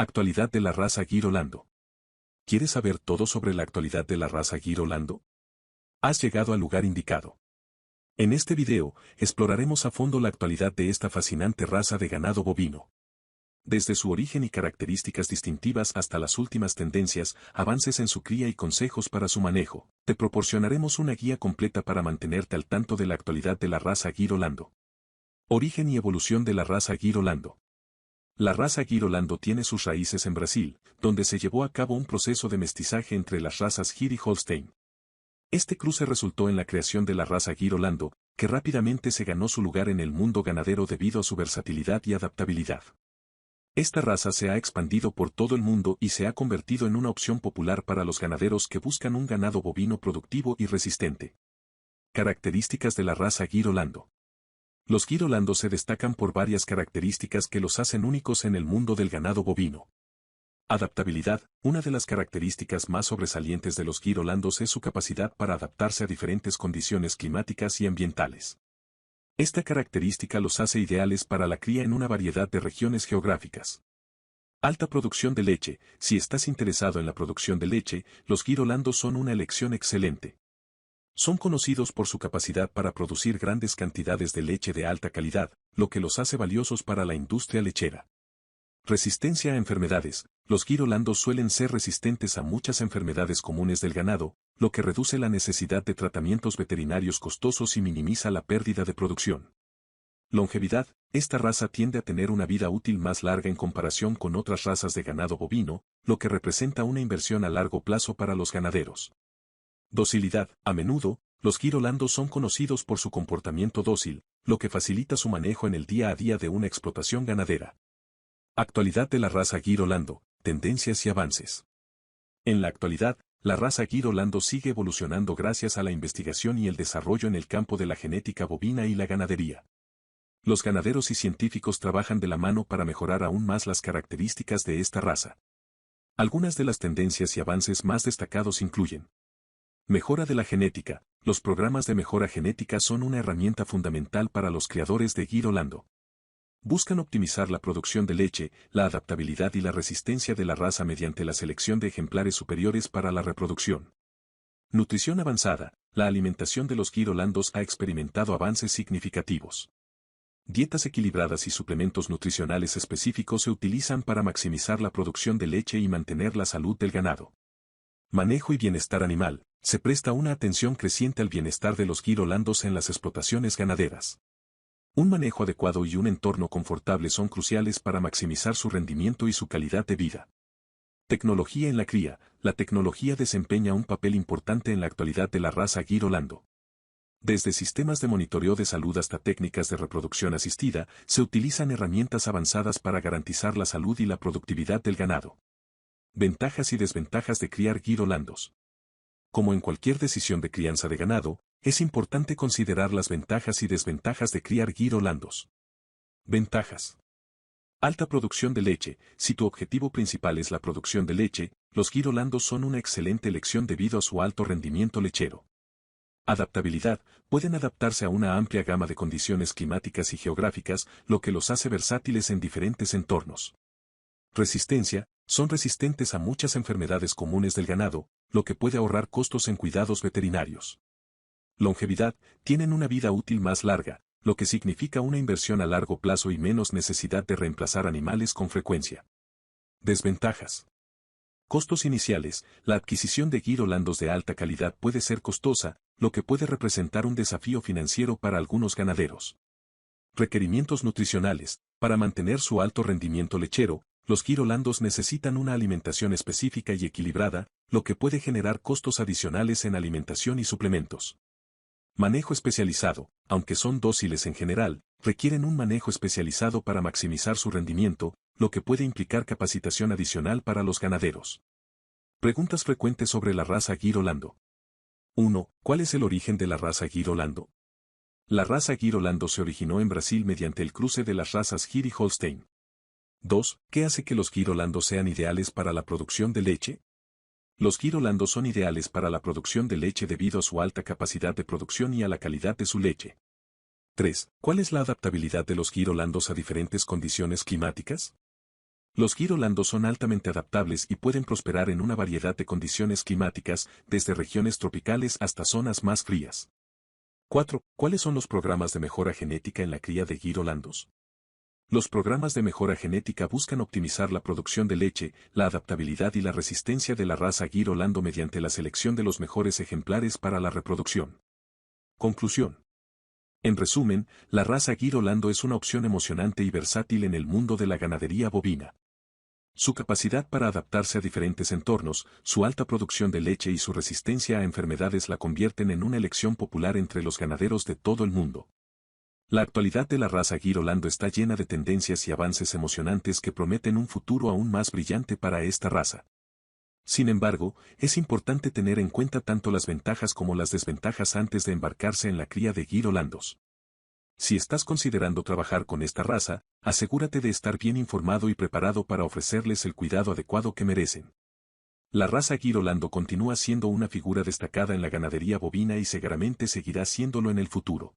Actualidad de la raza Girolando. ¿Quieres saber todo sobre la actualidad de la raza Girolando? Has llegado al lugar indicado. En este video, exploraremos a fondo la actualidad de esta fascinante raza de ganado bovino. Desde su origen y características distintivas hasta las últimas tendencias, avances en su cría y consejos para su manejo, te proporcionaremos una guía completa para mantenerte al tanto de la actualidad de la raza Girolando. Origen y evolución de la raza Girolando. La raza Girolando tiene sus raíces en Brasil, donde se llevó a cabo un proceso de mestizaje entre las razas Gir y Holstein. Este cruce resultó en la creación de la raza Girolando, que rápidamente se ganó su lugar en el mundo ganadero debido a su versatilidad y adaptabilidad. Esta raza se ha expandido por todo el mundo y se ha convertido en una opción popular para los ganaderos que buscan un ganado bovino productivo y resistente. Características de la raza Girolando. Los Girolandos se destacan por varias características que los hacen únicos en el mundo del ganado bovino. Adaptabilidad. Una de las características más sobresalientes de los Girolandos es su capacidad para adaptarse a diferentes condiciones climáticas y ambientales. Esta característica los hace ideales para la cría en una variedad de regiones geográficas. Alta producción de leche. Si estás interesado en la producción de leche, los Girolandos son una elección excelente. Son conocidos por su capacidad para producir grandes cantidades de leche de alta calidad, lo que los hace valiosos para la industria lechera. Resistencia a enfermedades. Los Girolandos suelen ser resistentes a muchas enfermedades comunes del ganado, lo que reduce la necesidad de tratamientos veterinarios costosos y minimiza la pérdida de producción. Longevidad. Esta raza tiende a tener una vida útil más larga en comparación con otras razas de ganado bovino, lo que representa una inversión a largo plazo para los ganaderos. Docilidad. A menudo, los Girolandos son conocidos por su comportamiento dócil, lo que facilita su manejo en el día a día de una explotación ganadera. Actualidad de la raza Girolando, tendencias y avances. En la actualidad, la raza Girolando sigue evolucionando gracias a la investigación y el desarrollo en el campo de la genética bovina y la ganadería. Los ganaderos y científicos trabajan de la mano para mejorar aún más las características de esta raza. Algunas de las tendencias y avances más destacados incluyen: mejora de la genética. Los programas de mejora genética son una herramienta fundamental para los criadores de Girolando. Buscan optimizar la producción de leche, la adaptabilidad y la resistencia de la raza mediante la selección de ejemplares superiores para la reproducción. Nutrición avanzada. La alimentación de los Girolandos ha experimentado avances significativos. Dietas equilibradas y suplementos nutricionales específicos se utilizan para maximizar la producción de leche y mantener la salud del ganado. Manejo y bienestar animal. Se presta una atención creciente al bienestar de los Girolandos en las explotaciones ganaderas. Un manejo adecuado y un entorno confortable son cruciales para maximizar su rendimiento y su calidad de vida. Tecnología en la cría. La tecnología desempeña un papel importante en la actualidad de la raza Girolando. Desde sistemas de monitoreo de salud hasta técnicas de reproducción asistida, se utilizan herramientas avanzadas para garantizar la salud y la productividad del ganado. Ventajas y desventajas de criar Girolandos. Como en cualquier decisión de crianza de ganado, es importante considerar las ventajas y desventajas de criar Girolandos. Ventajas. Alta producción de leche. Si tu objetivo principal es la producción de leche, los Girolandos son una excelente elección debido a su alto rendimiento lechero. Adaptabilidad. Pueden adaptarse a una amplia gama de condiciones climáticas y geográficas, lo que los hace versátiles en diferentes entornos. Resistencia. Son resistentes a muchas enfermedades comunes del ganado, lo que puede ahorrar costos en cuidados veterinarios. Longevidad. Tienen una vida útil más larga, lo que significa una inversión a largo plazo y menos necesidad de reemplazar animales con frecuencia. Desventajas. Costos iniciales. La adquisición de Girolandos de alta calidad puede ser costosa, lo que puede representar un desafío financiero para algunos ganaderos. Requerimientos nutricionales. Para mantener su alto rendimiento lechero, los Girolandos necesitan una alimentación específica y equilibrada, lo que puede generar costos adicionales en alimentación y suplementos. Manejo especializado. Aunque son dóciles en general, requieren un manejo especializado para maximizar su rendimiento, lo que puede implicar capacitación adicional para los ganaderos. Preguntas frecuentes sobre la raza Girolando. 1. ¿Cuál es el origen de la raza Girolando? La raza Girolando se originó en Brasil mediante el cruce de las razas Gir y Holstein. 2. ¿Qué hace que los Girolandos sean ideales para la producción de leche? Los Girolandos son ideales para la producción de leche debido a su alta capacidad de producción y a la calidad de su leche. 3. ¿Cuál es la adaptabilidad de los Girolandos a diferentes condiciones climáticas? Los girolandos son altamente adaptables y pueden prosperar en una variedad de condiciones climáticas, desde regiones tropicales hasta zonas más frías. 4. ¿Cuáles son los programas de mejora genética en la cría de girolandos? Los programas de mejora genética buscan optimizar la producción de leche, la adaptabilidad y la resistencia de la raza girolando mediante la selección de los mejores ejemplares para la reproducción. Conclusión. En resumen, la raza girolando es una opción emocionante y versátil en el mundo de la ganadería bovina. Su capacidad para adaptarse a diferentes entornos, su alta producción de leche y su resistencia a enfermedades la convierten en una elección popular entre los ganaderos de todo el mundo. La actualidad de la raza girolando está llena de tendencias y avances emocionantes que prometen un futuro aún más brillante para esta raza. Sin embargo, es importante tener en cuenta tanto las ventajas como las desventajas antes de embarcarse en la cría de girolandos. Si estás considerando trabajar con esta raza, asegúrate de estar bien informado y preparado para ofrecerles el cuidado adecuado que merecen. La raza girolando continúa siendo una figura destacada en la ganadería bovina y seguramente seguirá siéndolo en el futuro.